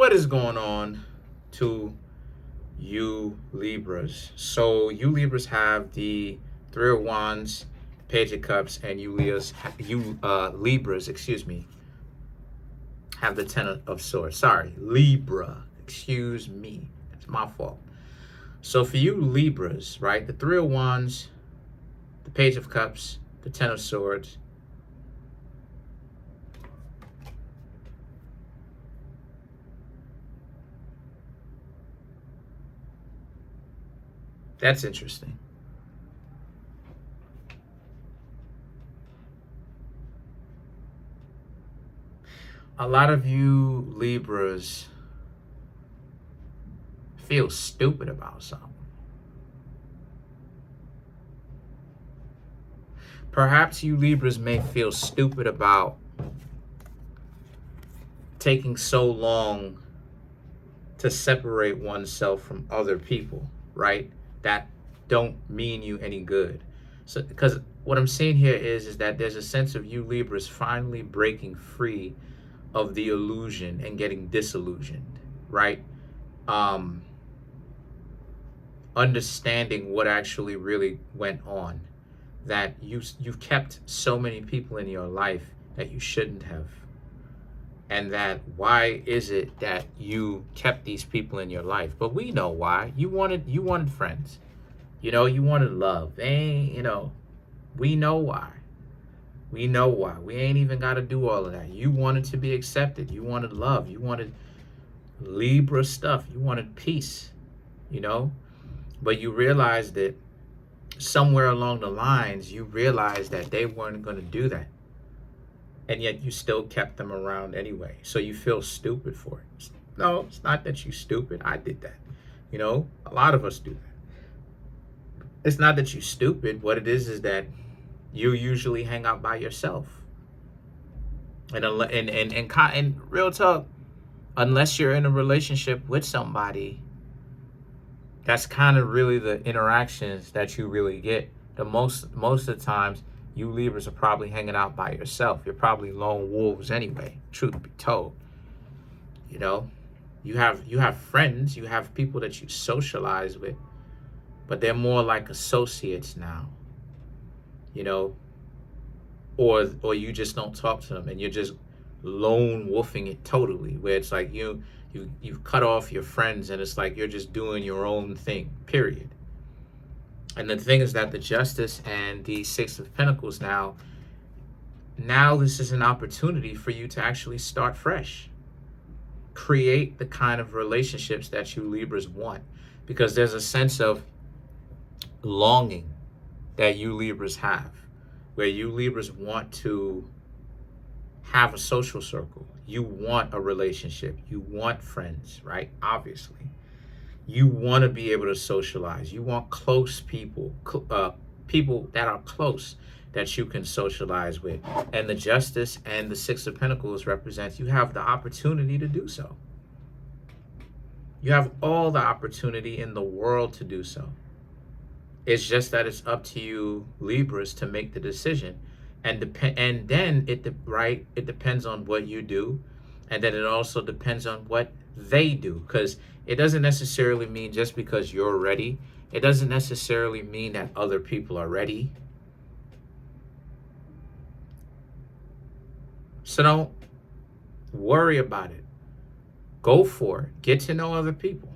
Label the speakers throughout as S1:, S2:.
S1: what is going on to you Libras? So you Libras have the Three of Wands, Page of Cups, and you Libras, excuse me, have the Ten of Swords. Sorry, Libra, excuse me, that's my fault. So for you Libras, right, the Three of Wands, the Page of Cups, the Ten of Swords. That's interesting. A lot of you Libras feel stupid about something. Perhaps you Libras may feel stupid about taking so long to separate oneself from other people, right? That don't mean you any good. So, because what I'm seeing here is that there's a sense of you Libras finally breaking free of the illusion and getting disillusioned, right? Understanding what actually really went on, that you've kept so many people in your life that you shouldn't have, and that why is it that you kept these people in your life? But we know why. You wanted friends, you wanted love. We know why. We know why. We ain't even got to do all of that. You wanted to be accepted. You wanted love. You wanted Libra stuff. You wanted peace, But you realized that somewhere along the lines, you realized that they weren't going to do that. And yet you still kept them around anyway. So you feel stupid for it. No, it's not that you're stupid. I did that. A lot of us do that. It's not that you're stupid. What it is that you usually hang out by yourself. And real talk, unless you're in a relationship with somebody, that's kind of really the interactions that you really get. Most of the times, you Libras are probably hanging out by yourself. You're probably lone wolves anyway, truth be told. You have friends, you have people that you socialize with, but they're more like associates now. Or you just don't talk to them and you're just lone wolfing it totally, where it's like you've cut off your friends and it's like you're just doing your own thing, period. And the thing is that the Justice and the Six of Pentacles now this is an opportunity for you to actually start fresh. Create the kind of relationships that you Libras want, because there's a sense of longing that you Libras have, where you Libras want to have a social circle. You want a relationship. You want friends, right? Obviously. You want to be able to socialize. You want close people, people that are close that you can socialize with. And the Justice and the Six of Pentacles represents you have the opportunity to do so. You have all the opportunity in the world to do so. It's just that it's up to you Libras to make the decision. And then it depends on what you do, and then it also depends on what they do, because it doesn't necessarily mean just because you're ready, it doesn't necessarily mean that other people are ready. So don't worry about it. Go for it. Get to know other people,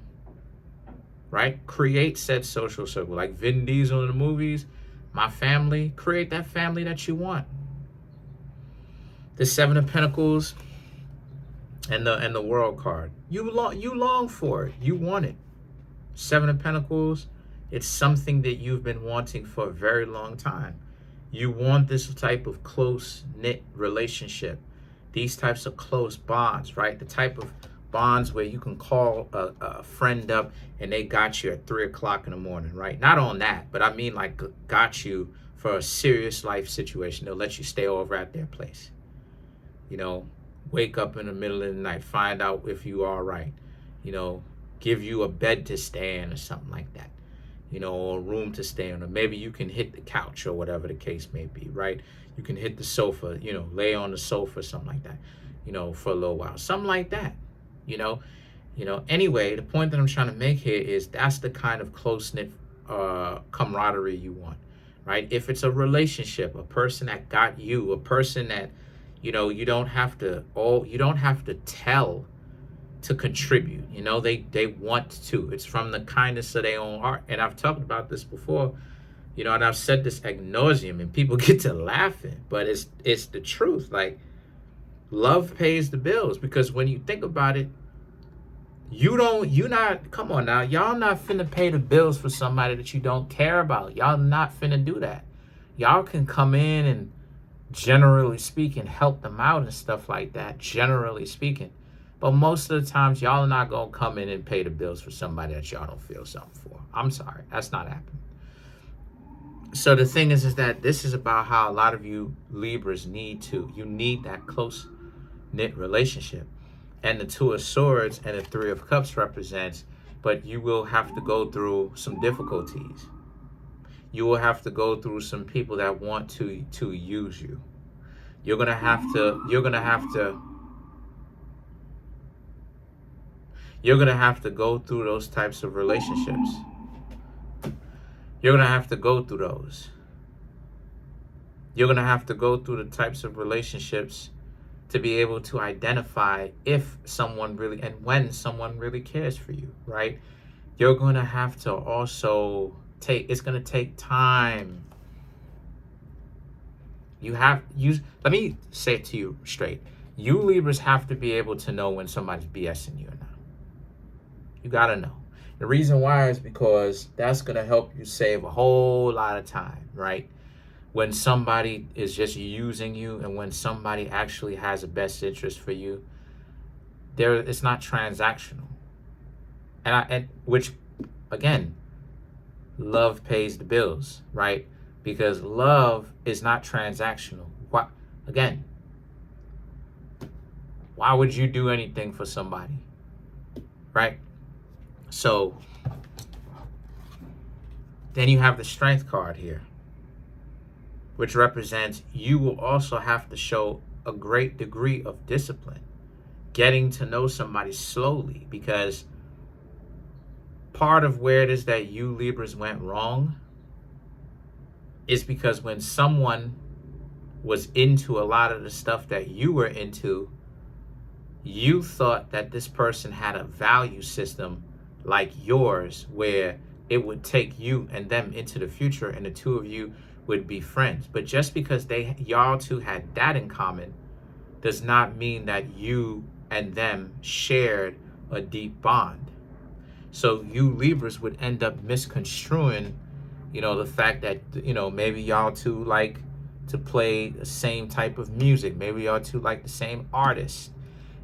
S1: right? Create said social circle, like Vin Diesel in the movies. My family, create that family that you want. The Seven of Pentacles and the World card. You long for it. You want it. Seven of Pentacles, it's something that you've been wanting for a very long time. You want this type of close-knit relationship. These types of close bonds, right? The type of bonds where you can call a friend up and they got you at 3 o'clock in the morning, right? Not on that, but I mean like got you for a serious life situation. They'll let you stay over at their place. Wake up in the middle of the night, find out if you are all right. Give you a bed to stay in or something like that. Or a room to stay in, or maybe you can hit the couch or whatever the case may be, right? You can hit the sofa, lay on the sofa or something like that, for a little while, something like that. you know. Anyway, the point that I'm trying to make here is that's the kind of close-knit camaraderie you want, right? If it's a relationship, a person that got you, a person that, you don't have to tell to contribute. They want to. It's from the kindness of their own heart. And I've talked about this before, and I've said this ad nauseum, and people get to laughing, but it's the truth. Like, love pays the bills, because when you think about it, come on now, y'all not finna pay the bills for somebody that you don't care about. Y'all not finna do that. Y'all can come in and, generally speaking, help them out and stuff like that, generally speaking. But most of the times, y'all are not gonna come in and pay the bills for somebody that y'all don't feel something for. I'm sorry, that's not happening. So the thing is that this is about how a lot of you Libras need that close-knit relationship. And the Two of Swords and the Three of Cups represents, but you will have to go through some difficulties. You will have to go through some people that want to use you. You're gonna have to go through those types of relationships. You're gonna have to go through those. You're gonna have to go through the types of relationships to be able to identify if someone really, and when someone really cares for you, right? You're going to have to also it's going to take time. Let me say it to you straight. You Libras have to be able to know when somebody's BSing you or not. You got to know. The reason why is because that's going to help you save a whole lot of time, right? When somebody is just using you, and when somebody actually has a best interest for you, it's not transactional. And which, again, love pays the bills, right? Because love is not transactional. Why would you do anything for somebody, right? So then you have the Strength card here, which represents you will also have to show a great degree of discipline, getting to know somebody slowly, because part of where it is that you Libras went wrong is because when someone was into a lot of the stuff that you were into, you thought that this person had a value system like yours, where it would take you and them into the future, and the two of you would be friends. But just because y'all two had that in common does not mean that you and them shared a deep bond. So you Libras would end up misconstruing, the fact that, maybe y'all two like to play the same type of music. Maybe y'all two like the same artist.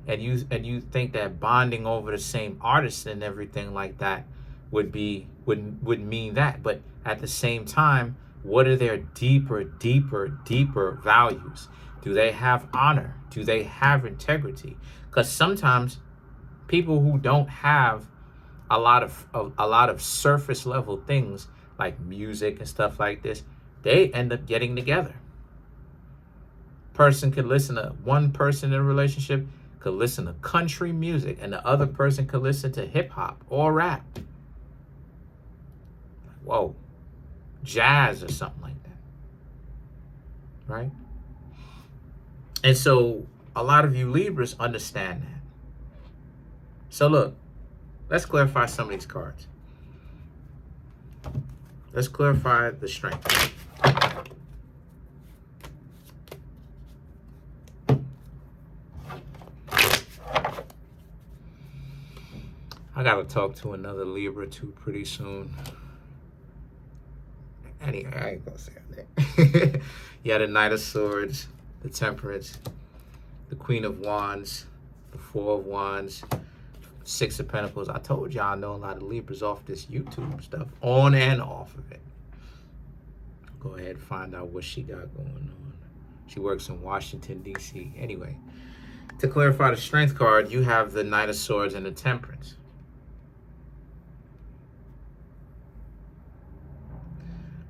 S1: And you think that bonding over the same artist and everything like that would mean that. But at the same time, what are their deeper values? Do they have honor? Do they have integrity? Because sometimes people who don't have a lot of surface level things like music and stuff like this, they end up getting together. One person in a relationship could listen to country music, and the other person could listen to hip hop or rap. Whoa. Jazz or something like that, right? And so a lot of you Libras understand that. So look, let's clarify some of these cards. Let's clarify the Strength. I gotta talk to another Libra too pretty soon. Anyway, I ain't gonna say that. You had the Knight of Swords, the Temperance, the Queen of Wands, the Four of Wands, Six of Pentacles. I told y'all I know a lot of Libras off this YouTube stuff, on and off of it. Go ahead and find out what she got going on. She works in Washington, D.C. Anyway, to clarify the Strength card, you have the Knight of Swords and the Temperance.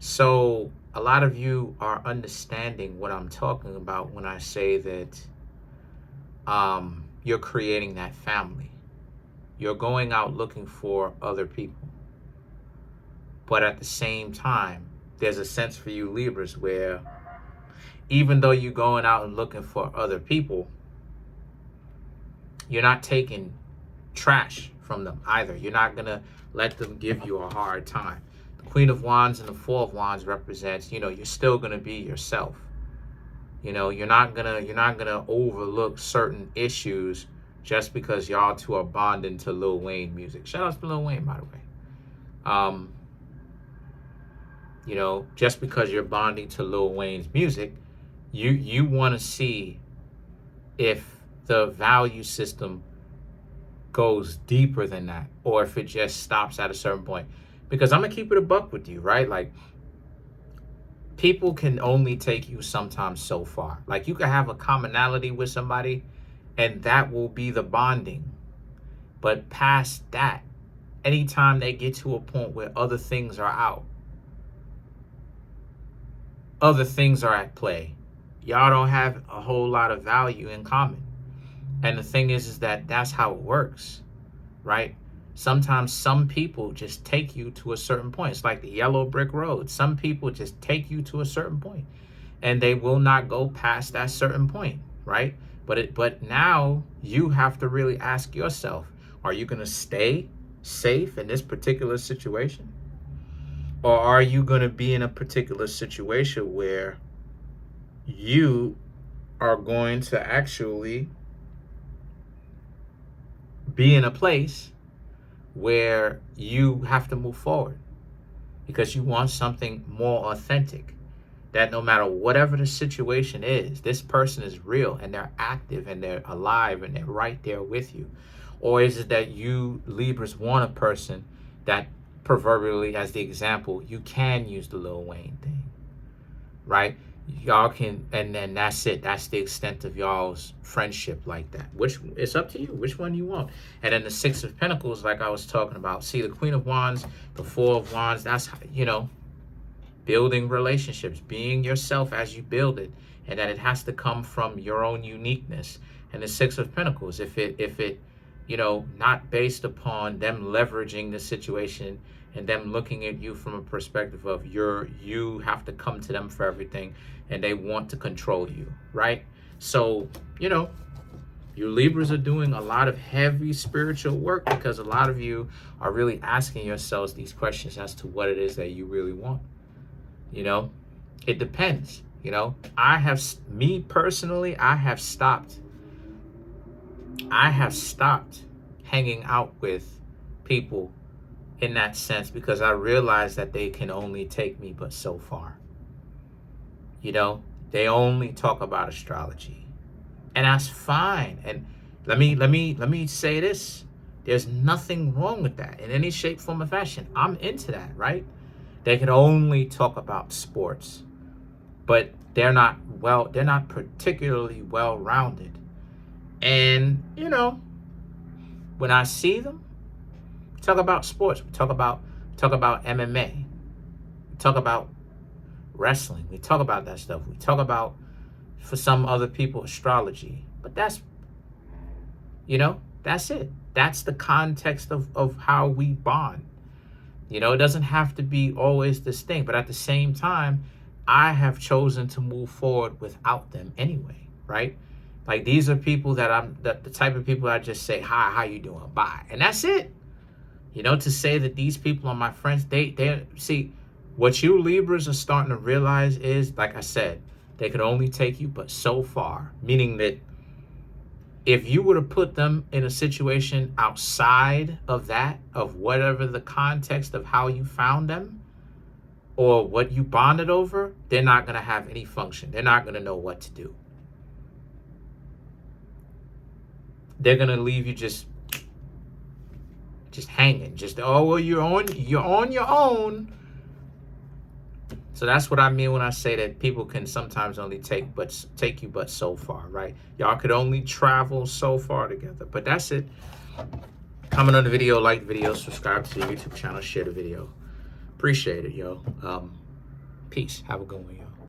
S1: So a lot of you are understanding what I'm talking about when I say that you're creating that family, you're going out looking for other people. But at the same time, there's a sense for you Libras where even though you're going out and looking for other people, you're not taking trash from them either. You're not going to let them give you a hard time. The Queen of Wands and the Four of Wands represents, you're still going to be yourself. You're not gonna overlook certain issues just because y'all two are bonding to Lil Wayne music. Shout out to Lil Wayne, by the way. Just because you're bonding to Lil Wayne's music, you want to see if the value system goes deeper than that, or if it just stops at a certain point. Because I'm gonna keep it a buck with you, right? Like, people can only take you sometimes so far. Like, you can have a commonality with somebody and that will be the bonding. But past that, anytime they get to a point where other things are out, other things are at play, y'all don't have a whole lot of value in common. And the thing is that that's how it works, right? Sometimes some people just take you to a certain point. It's like the yellow brick road. Some people just take you to a certain point and they will not go past that certain point, right? But now you have to really ask yourself, are you going to stay safe in this particular situation? Or are you going to be in a particular situation where you are going to actually be in a place where you have to move forward because you want something more authentic, that no matter whatever the situation is, this person is real and they're active and they're alive and they're right there with you? Or is it that you Libras want a person that, proverbially, as the example, you can use the Lil Wayne thing, right? Y'all can, and then that's it. That's the extent of y'all's friendship like that. Which, it's up to you, which one you want. And then the Six of Pentacles, like I was talking about. See, the Queen of Wands, the Four of Wands, that's how, building relationships, being yourself as you build it, and that it has to come from your own uniqueness. And the Six of Pentacles, if it not based upon them leveraging the situation and them looking at you from a perspective of you have to come to them for everything and they want to control you, right? So, you Libras are doing a lot of heavy spiritual work because a lot of you are really asking yourselves these questions as to what it is that you really want. It depends. Me personally, I have stopped hanging out with people in that sense because I realize that they can only take me but so far. They only talk about astrology, and that's fine. And let me say this: there's nothing wrong with that in any shape, form, or fashion. I'm into that, right? They can only talk about sports, but they're not particularly well-rounded. And when I see them, we talk about sports, we talk about MMA, we talk about wrestling, we talk about that stuff, we talk about, for some other people, astrology. But that's it. That's the context of how we bond. It doesn't have to be always this thing, but at the same time, I have chosen to move forward without them anyway, right? Like, these are people that I'm the type of people I just say, hi, how you doing? Bye. And that's it. To say that these people are my friends, they see, what you Libras are starting to realize is, like I said, they can only take you but so far. Meaning that if you were to put them in a situation outside of that, of whatever the context of how you found them or what you bonded over, they're not going to have any function. They're not going to know what to do. They're going to leave you just hanging. You're on your own. So that's what I mean when I say that people can sometimes only take you but so far, right? Y'all could only travel so far together. But that's it. Comment on the video, like the video, subscribe to the YouTube channel, share the video. Appreciate it, yo. Peace. Have a good one, yo.